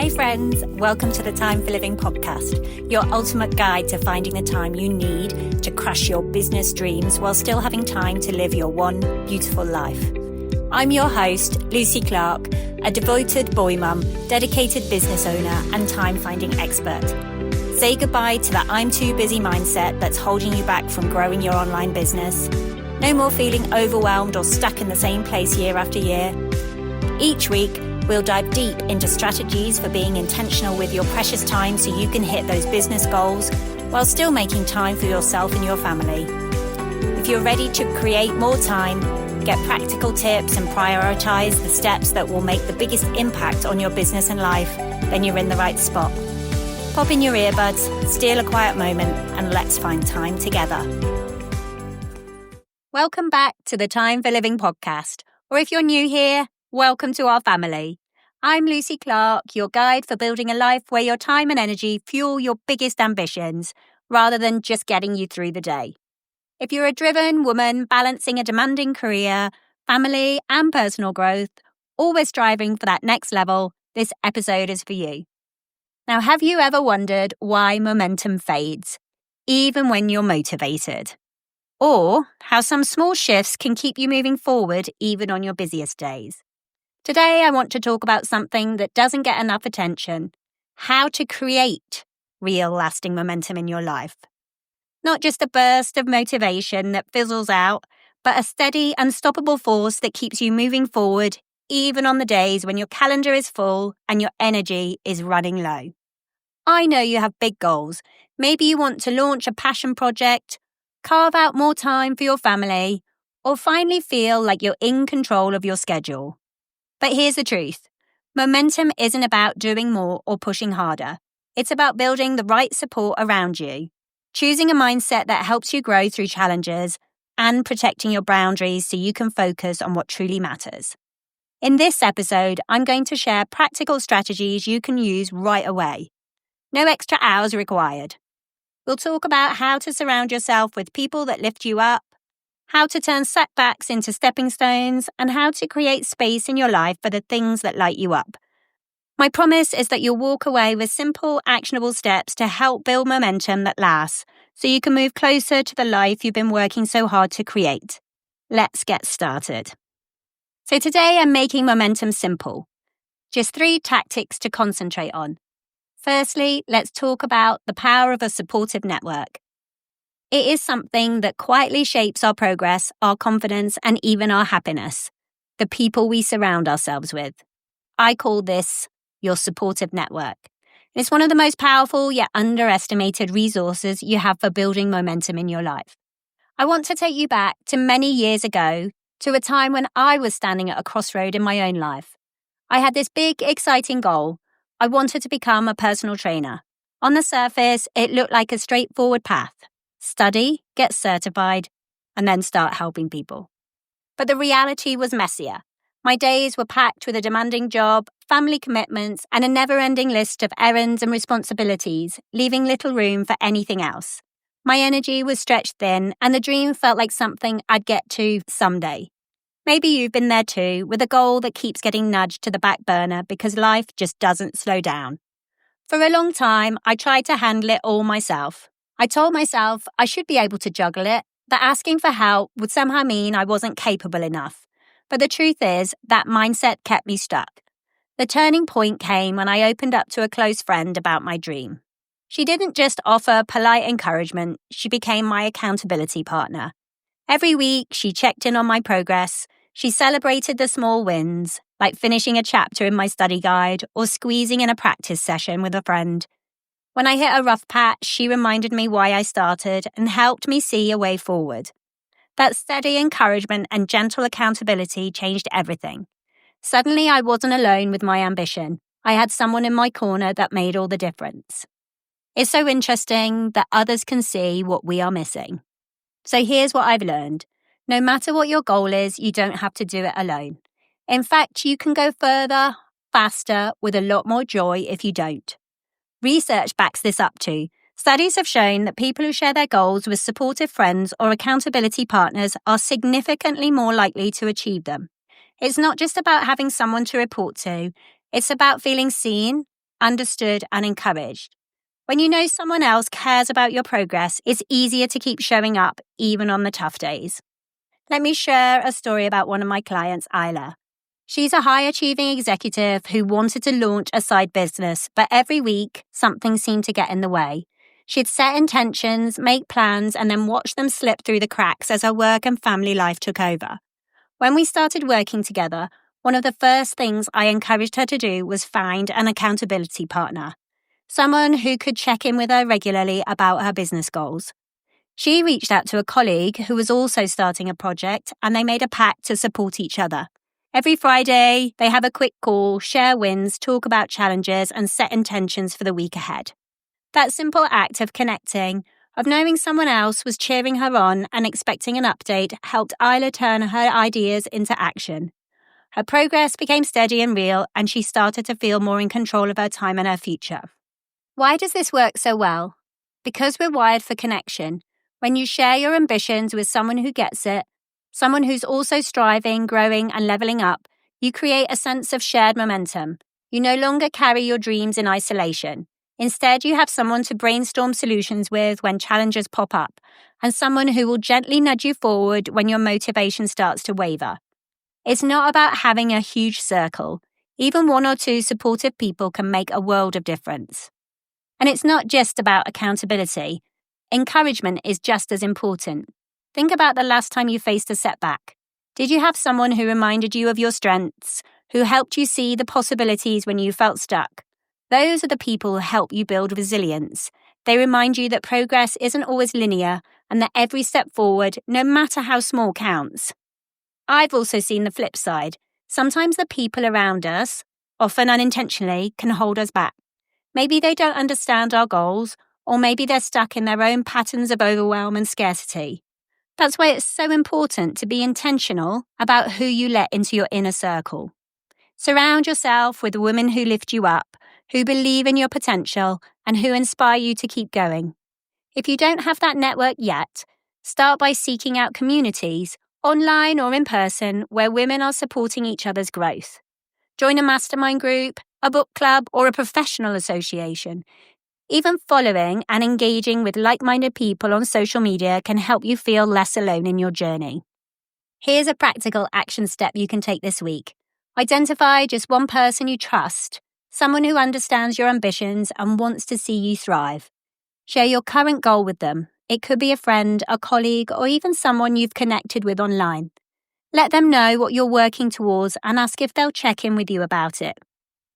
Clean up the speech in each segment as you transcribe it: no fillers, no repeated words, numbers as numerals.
Hey friends, welcome to the Time for Living podcast, your ultimate guide to finding the time you need to crush your business dreams while still having time to live your one beautiful life. I'm your host, Lucy Clark, a devoted boy mum, dedicated business owner and time-finding expert. Say goodbye to the I'm too busy mindset that's holding you back from growing your online business. No more feeling overwhelmed or stuck in the same place year after year. Each week, we'll dive deep into strategies for being intentional with your precious time so you can hit those business goals while still making time for yourself and your family. If you're ready to create more time, get practical tips and prioritize the steps that will make the biggest impact on your business and life, then you're in the right spot. Pop in your earbuds, steal a quiet moment, and let's find time together. Welcome back to the Time for Living podcast, or if you're new here, welcome to our family. I'm Lucy Clark, your guide for building a life where your time and energy fuel your biggest ambitions, rather than just getting you through the day. If you're a driven woman balancing a demanding career, family, and personal growth, always striving for that next level, this episode is for you. Now, have you ever wondered why momentum fades, even when you're motivated? Or how some small shifts can keep you moving forward even on your busiest days? Today, I want to talk about something that doesn't get enough attention: how to create real lasting momentum in your life. Not just a burst of motivation that fizzles out, but a steady, unstoppable force that keeps you moving forward, even on the days when your calendar is full and your energy is running low. I know you have big goals. Maybe you want to launch a passion project, carve out more time for your family, or finally feel like you're in control of your schedule. But here's the truth. Momentum isn't about doing more or pushing harder. It's about building the right support around you, choosing a mindset that helps you grow through challenges, and protecting your boundaries so you can focus on what truly matters. In this episode, I'm going to share practical strategies you can use right away. No extra hours required. We'll talk about how to surround yourself with people that lift you up, how to turn setbacks into stepping stones, and how to create space in your life for the things that light you up. My promise is that you'll walk away with simple, actionable steps to help build momentum that lasts, so you can move closer to the life you've been working so hard to create. Let's get started. So today I'm making momentum simple. Just 3 tactics to concentrate on. Firstly, let's talk about the power of a supportive network. It is something that quietly shapes our progress, our confidence, and even our happiness. The people we surround ourselves with. I call this your supportive network. It's one of the most powerful yet underestimated resources you have for building momentum in your life. I want to take you back to many years ago, to a time when I was standing at a crossroad in my own life. I had this big, exciting goal. I wanted to become a personal trainer. On the surface, it looked like a straightforward path. Study, get certified, and then start helping people. But the reality was messier. My days were packed with a demanding job, family commitments, and a never-ending list of errands and responsibilities, leaving little room for anything else. My energy was stretched thin, and the dream felt like something I'd get to someday. Maybe you've been there too, with a goal that keeps getting nudged to the back burner because life just doesn't slow down. For a long time, I tried to handle it all myself. I told myself I should be able to juggle it, that asking for help would somehow mean I wasn't capable enough. But the truth is, that mindset kept me stuck. The turning point came when I opened up to a close friend about my dream. She didn't just offer polite encouragement, she became my accountability partner. Every week, she checked in on my progress. She celebrated the small wins, like finishing a chapter in my study guide or squeezing in a practice session with a friend. When I hit a rough patch, she reminded me why I started and helped me see a way forward. That steady encouragement and gentle accountability changed everything. Suddenly, I wasn't alone with my ambition. I had someone in my corner that made all the difference. It's so interesting that others can see what we are missing. So here's what I've learned. No matter what your goal is, you don't have to do it alone. In fact, you can go further, faster, with a lot more joy if you don't. Research backs this up too. Studies have shown that people who share their goals with supportive friends or accountability partners are significantly more likely to achieve them. It's not just about having someone to report to. It's about feeling seen, understood, and encouraged. When you know someone else cares about your progress, it's easier to keep showing up even on the tough days. Let me share a story about one of my clients, Isla. She's a high-achieving executive who wanted to launch a side business, but every week, something seemed to get in the way. She'd set intentions, make plans, and then watch them slip through the cracks as her work and family life took over. When we started working together, one of the first things I encouraged her to do was find an accountability partner, someone who could check in with her regularly about her business goals. She reached out to a colleague who was also starting a project, and they made a pact to support each other. Every Friday, they have a quick call, share wins, talk about challenges, and set intentions for the week ahead. That simple act of connecting, of knowing someone else was cheering her on and expecting an update, helped Isla turn her ideas into action. Her progress became steady and real, and she started to feel more in control of her time and her future. Why does this work so well? Because we're wired for connection. When you share your ambitions with someone who gets it, someone who's also striving, growing, and leveling up, you create a sense of shared momentum. You no longer carry your dreams in isolation. Instead, you have someone to brainstorm solutions with when challenges pop up, and someone who will gently nudge you forward when your motivation starts to waver. It's not about having a huge circle. Even one or two supportive people can make a world of difference. And it's not just about accountability. Encouragement is just as important. Think about the last time you faced a setback. Did you have someone who reminded you of your strengths, who helped you see the possibilities when you felt stuck? Those are the people who help you build resilience. They remind you that progress isn't always linear and that every step forward, no matter how small, counts. I've also seen the flip side. Sometimes the people around us, often unintentionally, can hold us back. Maybe they don't understand our goals, or maybe they're stuck in their own patterns of overwhelm and scarcity. That's why it's so important to be intentional about who you let into your inner circle. Surround yourself with women who lift you up, who believe in your potential, and who inspire you to keep going. If you don't have that network yet, start by seeking out communities, online or in person, where women are supporting each other's growth. Join a mastermind group, a book club, or a professional association. Even following and engaging with like-minded people on social media can help you feel less alone in your journey. Here's a practical action step you can take this week. Identify just one person you trust, someone who understands your ambitions and wants to see you thrive. Share your current goal with them. It could be a friend, a colleague, or even someone you've connected with online. Let them know what you're working towards and ask if they'll check in with you about it.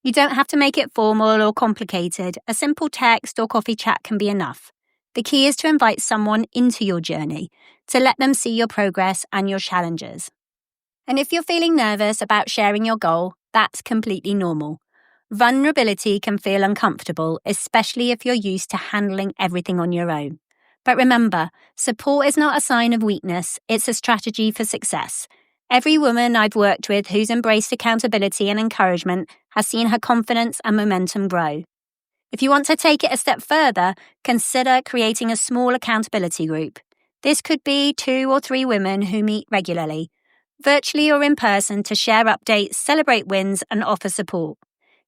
You don't have to make it formal or complicated. A simple text or coffee chat can be enough. The key is to invite someone into your journey, to let them see your progress and your challenges. And if you're feeling nervous about sharing your goal, that's completely normal. Vulnerability can feel uncomfortable, especially if you're used to handling everything on your own. But remember, support is not a sign of weakness, it's a strategy for success. Every woman I've worked with who's embraced accountability and encouragement has seen her confidence and momentum grow. If you want to take it a step further, consider creating a small accountability group. This could be 2 or 3 women who meet regularly, virtually or in person, to share updates, celebrate wins, and offer support.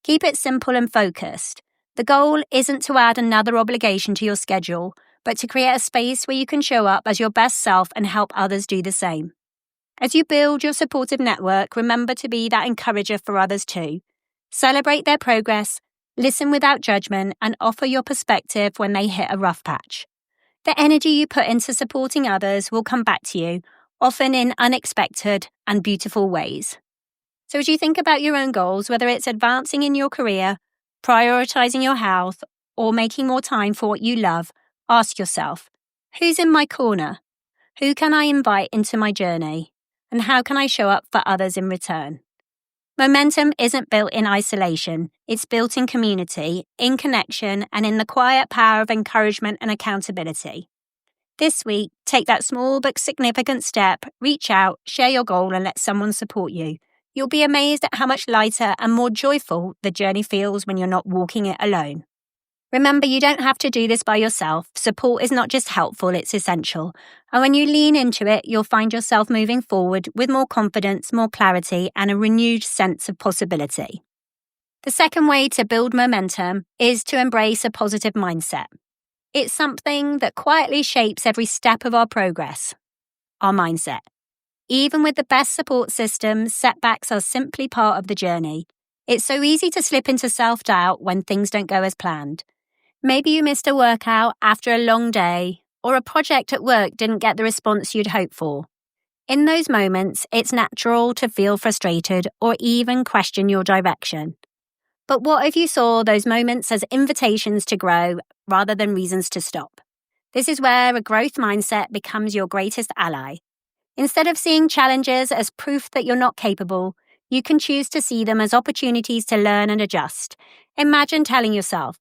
Keep it simple and focused. The goal isn't to add another obligation to your schedule, but to create a space where you can show up as your best self and help others do the same. As you build your supportive network, remember to be that encourager for others too. Celebrate their progress, listen without judgment, and offer your perspective when they hit a rough patch. The energy you put into supporting others will come back to you, often in unexpected and beautiful ways. So as you think about your own goals, whether it's advancing in your career, prioritizing your health, or making more time for what you love, ask yourself, who's in my corner? Who can I invite into my journey? And how can I show up for others in return? Momentum isn't built in isolation. It's built in community, in connection, and in the quiet power of encouragement and accountability. This week, take that small but significant step, reach out, share your goal, and let someone support you. You'll be amazed at how much lighter and more joyful the journey feels when you're not walking it alone. Remember, you don't have to do this by yourself. Support is not just helpful, it's essential. And when you lean into it, you'll find yourself moving forward with more confidence, more clarity, and a renewed sense of possibility. The second way to build momentum is to embrace a positive mindset. It's something that quietly shapes every step of our progress. Our mindset. Even with the best support systems, setbacks are simply part of the journey. It's so easy to slip into self-doubt when things don't go as planned. Maybe you missed a workout after a long day, or a project at work didn't get the response you'd hoped for. In those moments, it's natural to feel frustrated or even question your direction. But what if you saw those moments as invitations to grow rather than reasons to stop? This is where a growth mindset becomes your greatest ally. Instead of seeing challenges as proof that you're not capable, you can choose to see them as opportunities to learn and adjust. Imagine telling yourself,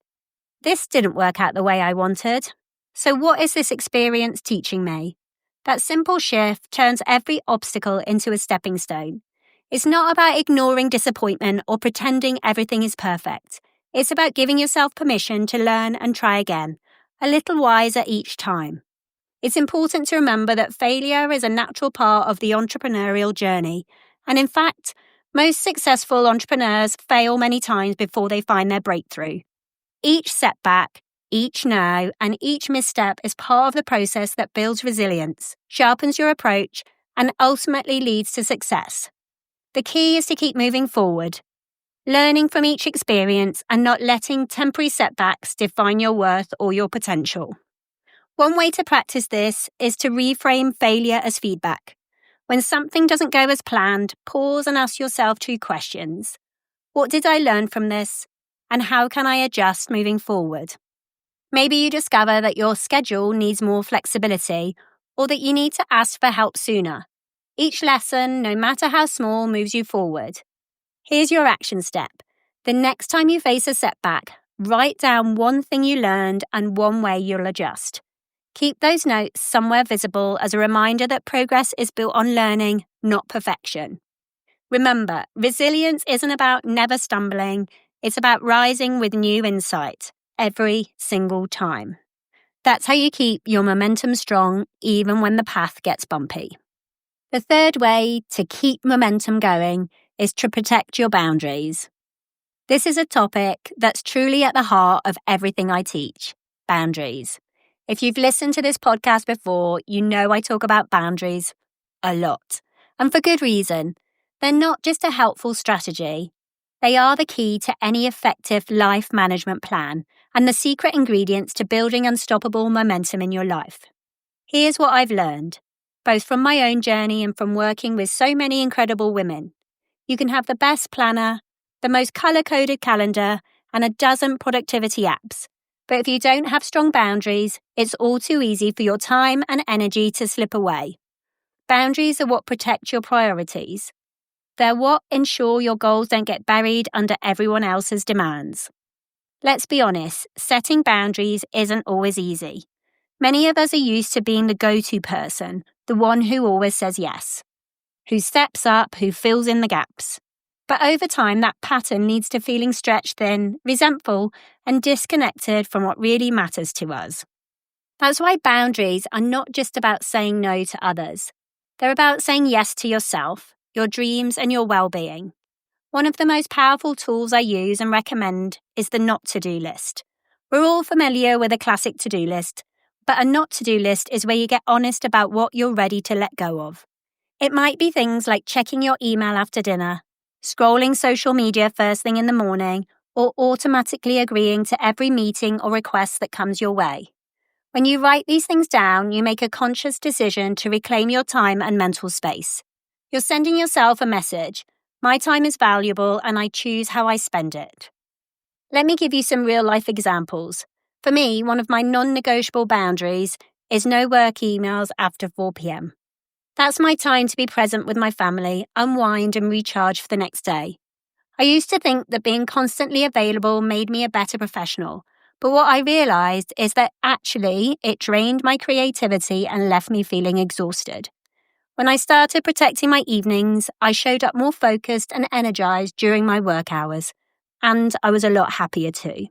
"This didn't work out the way I wanted. So what is this experience teaching me?" That simple shift turns every obstacle into a stepping stone. It's not about ignoring disappointment or pretending everything is perfect. It's about giving yourself permission to learn and try again, a little wiser each time. It's important to remember that failure is a natural part of the entrepreneurial journey. And in fact, most successful entrepreneurs fail many times before they find their breakthrough. Each setback, each no, and each misstep is part of the process that builds resilience, sharpens your approach, and ultimately leads to success. The key is to keep moving forward, learning from each experience and not letting temporary setbacks define your worth or your potential. One way to practice this is to reframe failure as feedback. When something doesn't go as planned, pause and ask yourself 2 questions. What did I learn from this? And how can I adjust moving forward? Maybe you discover that your schedule needs more flexibility or that you need to ask for help sooner. Each lesson, no matter how small, moves you forward. Here's your action step. The next time you face a setback, write down one thing you learned and one way you'll adjust. Keep those notes somewhere visible as a reminder that progress is built on learning, not perfection. Remember, resilience isn't about never stumbling, it's about rising with new insight every single time. That's how you keep your momentum strong even when the path gets bumpy. The third way to keep momentum going is to protect your boundaries. This is a topic that's truly at the heart of everything I teach, boundaries. If you've listened to this podcast before, you know I talk about boundaries a lot. And for good reason. They're not just a helpful strategy. They are the key to any effective life management plan and the secret ingredients to building unstoppable momentum in your life. Here's what I've learned, both from my own journey and from working with so many incredible women. You can have the best planner, the most color-coded calendar, and a dozen productivity apps. But if you don't have strong boundaries, it's all too easy for your time and energy to slip away. Boundaries are what protect your priorities. They're what ensure your goals don't get buried under everyone else's demands. Let's be honest, setting boundaries isn't always easy. Many of us are used to being the go-to person, the one who always says yes, who steps up, who fills in the gaps. But over time, that pattern leads to feeling stretched thin, resentful, and disconnected from what really matters to us. That's why boundaries are not just about saying no to others. They're about saying yes to yourself, your dreams, and your well-being. One of the most powerful tools I use and recommend is the not-to-do list. We're all familiar with a classic to-do list, but a not-to-do list is where you get honest about what you're ready to let go of. It might be things like checking your email after dinner, scrolling social media first thing in the morning, or automatically agreeing to every meeting or request that comes your way. When you write these things down, you make a conscious decision to reclaim your time and mental space. You're sending yourself a message. My time is valuable and I choose how I spend it. Let me give you some real-life examples. For me, one of my non-negotiable boundaries is no work emails after 4 p.m. That's my time to be present with my family, unwind and recharge for the next day. I used to think that being constantly available made me a better professional, but what I realised is that actually it drained my creativity and left me feeling exhausted. When I started protecting my evenings, I showed up more focused and energised during my work hours, and I was a lot happier too.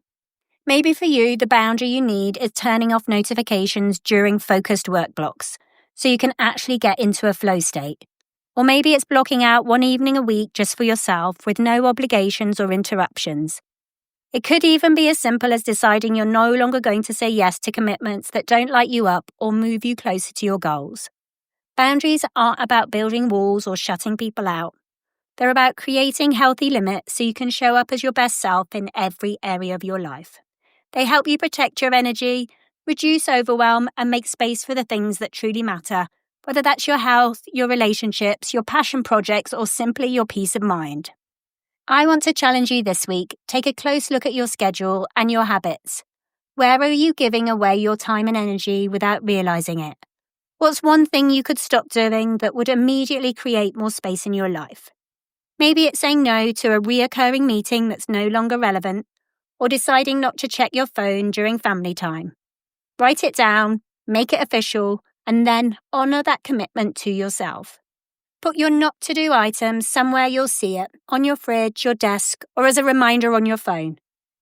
Maybe for you, the boundary you need is turning off notifications during focused work blocks, so you can actually get into a flow state. Or maybe it's blocking out one evening a week just for yourself with no obligations or interruptions. It could even be as simple as deciding you're no longer going to say yes to commitments that don't light you up or move you closer to your goals. Boundaries aren't about building walls or shutting people out. They're about creating healthy limits so you can show up as your best self in every area of your life. They help you protect your energy, reduce overwhelm, and make space for the things that truly matter, whether that's your health, your relationships, your passion projects, or simply your peace of mind. I want to challenge you this week. Take a close look at your schedule and your habits. Where are you giving away your time and energy without realizing it? What's one thing you could stop doing that would immediately create more space in your life? Maybe it's saying no to a reoccurring meeting that's no longer relevant, or deciding not to check your phone during family time. Write it down, make it official, and then honor that commitment to yourself. Put your not to do items somewhere you'll see it, on your fridge, your desk, or as a reminder on your phone.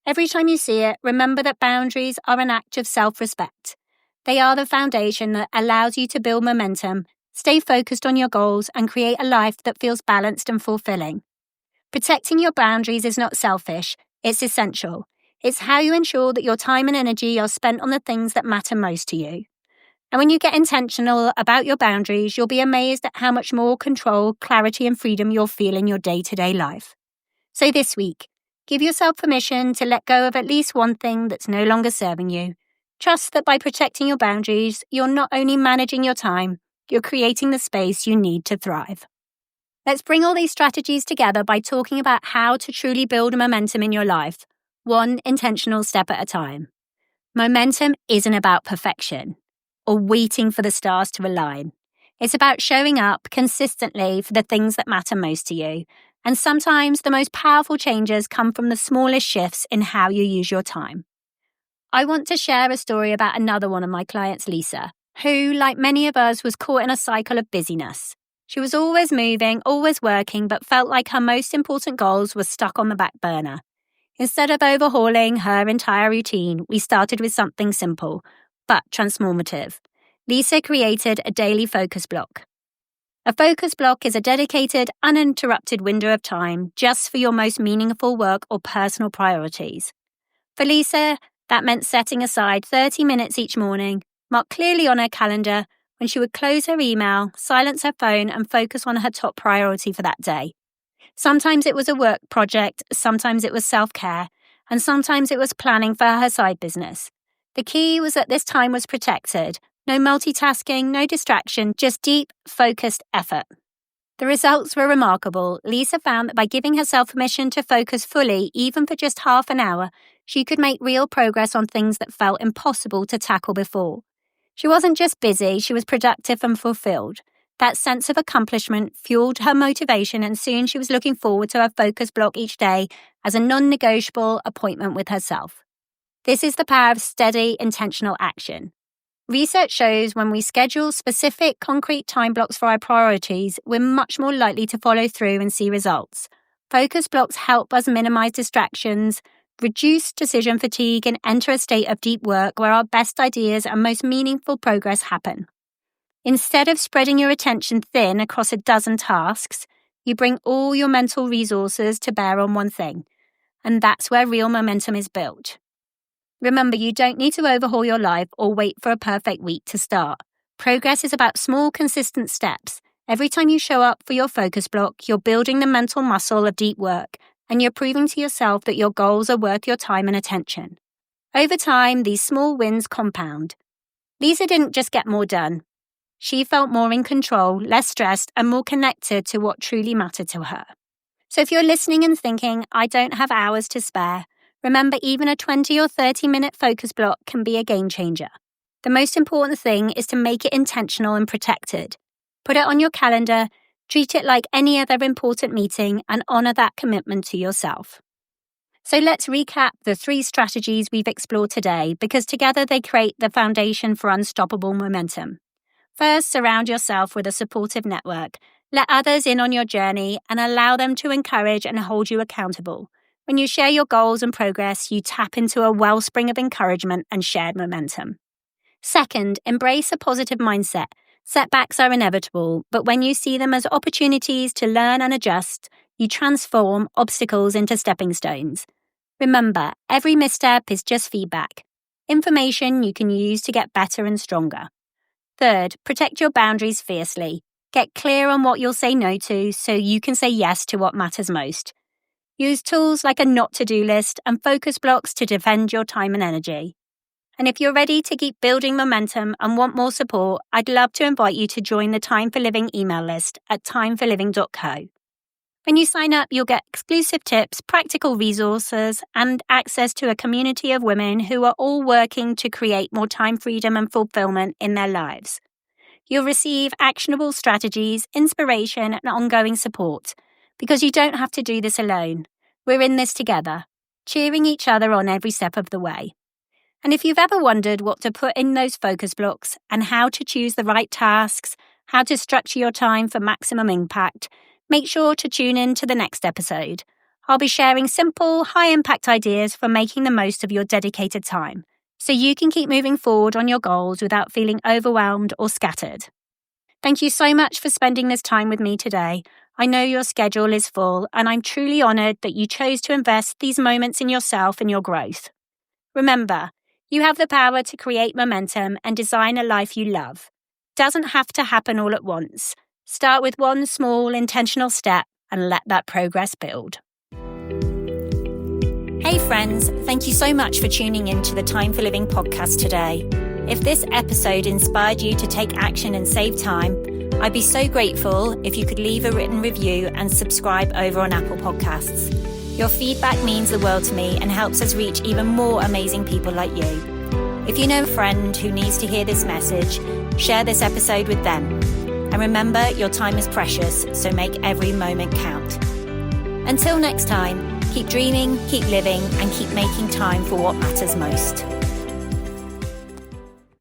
Every time you see it, remember that boundaries are an act of self-respect. They are the foundation that allows you to build momentum, stay focused on your goals, and create a life that feels balanced and fulfilling. Protecting your boundaries is not selfish, it's essential. It's how you ensure that your time and energy are spent on the things that matter most to you. And when you get intentional about your boundaries, you'll be amazed at how much more control, clarity, and freedom you'll feel in your day-to-day life. So this week, give yourself permission to let go of at least one thing that's no longer serving you. Trust that by protecting your boundaries, you're not only managing your time, you're creating the space you need to thrive. Let's bring all these strategies together by talking about how to truly build momentum in your life, one intentional step at a time. Momentum isn't about perfection or waiting for the stars to align. It's about showing up consistently for the things that matter most to you. And sometimes the most powerful changes come from the smallest shifts in how you use your time. I want to share a story about another one of my clients, Lisa, who, like many of us, was caught in a cycle of busyness. She was always moving, always working, but felt like her most important goals were stuck on the back burner. Instead of overhauling her entire routine, we started with something simple, but transformative. Lisa created a daily focus block. A focus block is a dedicated, uninterrupted window of time just for your most meaningful work or personal priorities. For Lisa, that meant setting aside 30 minutes each morning, marked clearly on her calendar, when she would close her email, silence her phone, and focus on her top priority for that day. Sometimes it was a work project, sometimes it was self-care, and sometimes it was planning for her side business. The key was that this time was protected. No multitasking, no distraction, just deep, focused effort. The results were remarkable. Lisa found that by giving herself permission to focus fully, even for just half an hour, she could make real progress on things that felt impossible to tackle before. She wasn't just busy, she was productive and fulfilled. That sense of accomplishment fueled her motivation, and soon she was looking forward to her focus block each day as a non-negotiable appointment with herself. This is the power of steady, intentional action. Research shows when we schedule specific, concrete time blocks for our priorities, we're much more likely to follow through and see results. Focus blocks help us minimize distractions, reduce decision fatigue, and enter a state of deep work where our best ideas and most meaningful progress happen. Instead of spreading your attention thin across a dozen tasks, you bring all your mental resources to bear on one thing, and that's where real momentum is built. Remember, you don't need to overhaul your life or wait for a perfect week to start. Progress is about small, consistent steps. Every time you show up for your focus block, you're building the mental muscle of deep work, and you're proving to yourself that your goals are worth your time and attention. Over time, these small wins compound. Lisa didn't just get more done. She felt more in control, less stressed, and more connected to what truly mattered to her. So if you're listening and thinking, I don't have hours to spare, remember, even a 20 or 30-minute focus block can be a game changer. The most important thing is to make it intentional and protected. Put it on your calendar, treat it like any other important meeting, and honor that commitment to yourself. So let's recap the 3 strategies we've explored today, because together they create the foundation for unstoppable momentum. First, surround yourself with a supportive network. Let others in on your journey and allow them to encourage and hold you accountable. When you share your goals and progress, you tap into a wellspring of encouragement and shared momentum. Second, embrace a positive mindset. Setbacks are inevitable, but when you see them as opportunities to learn and adjust, you transform obstacles into stepping stones. Remember, every misstep is just feedback, information you can use to get better and stronger. Third, protect your boundaries fiercely. Get clear on what you'll say no to so you can say yes to what matters most. Use tools like a not-to-do list and focus blocks to defend your time and energy. And if you're ready to keep building momentum and want more support, I'd love to invite you to join the Time for Living email list at timeforliving.co. When you sign up, you'll get exclusive tips, practical resources, and access to a community of women who are all working to create more time freedom and fulfillment in their lives. You'll receive actionable strategies, inspiration, and ongoing support, because you don't have to do this alone. We're in this together, cheering each other on every step of the way. And if you've ever wondered what to put in those focus blocks and how to choose the right tasks, how to structure your time for maximum impact, make sure to tune in to the next episode. I'll be sharing simple, high-impact ideas for making the most of your dedicated time, so you can keep moving forward on your goals without feeling overwhelmed or scattered. Thank you so much for spending this time with me today. I know your schedule is full, and I'm truly honoured that you chose to invest these moments in yourself and your growth. Remember, you have the power to create momentum and design a life you love. It doesn't have to happen all at once. Start with one small, intentional step and let that progress build. Hey friends, thank you so much for tuning in to the Time for Living podcast today. If this episode inspired you to take action and save time, I'd be so grateful if you could leave a written review and subscribe over on Apple Podcasts. Your feedback means the world to me and helps us reach even more amazing people like you. If you know a friend who needs to hear this message, share this episode with them. And remember, your time is precious, so make every moment count. Until next time, keep dreaming, keep living, and keep making time for what matters most.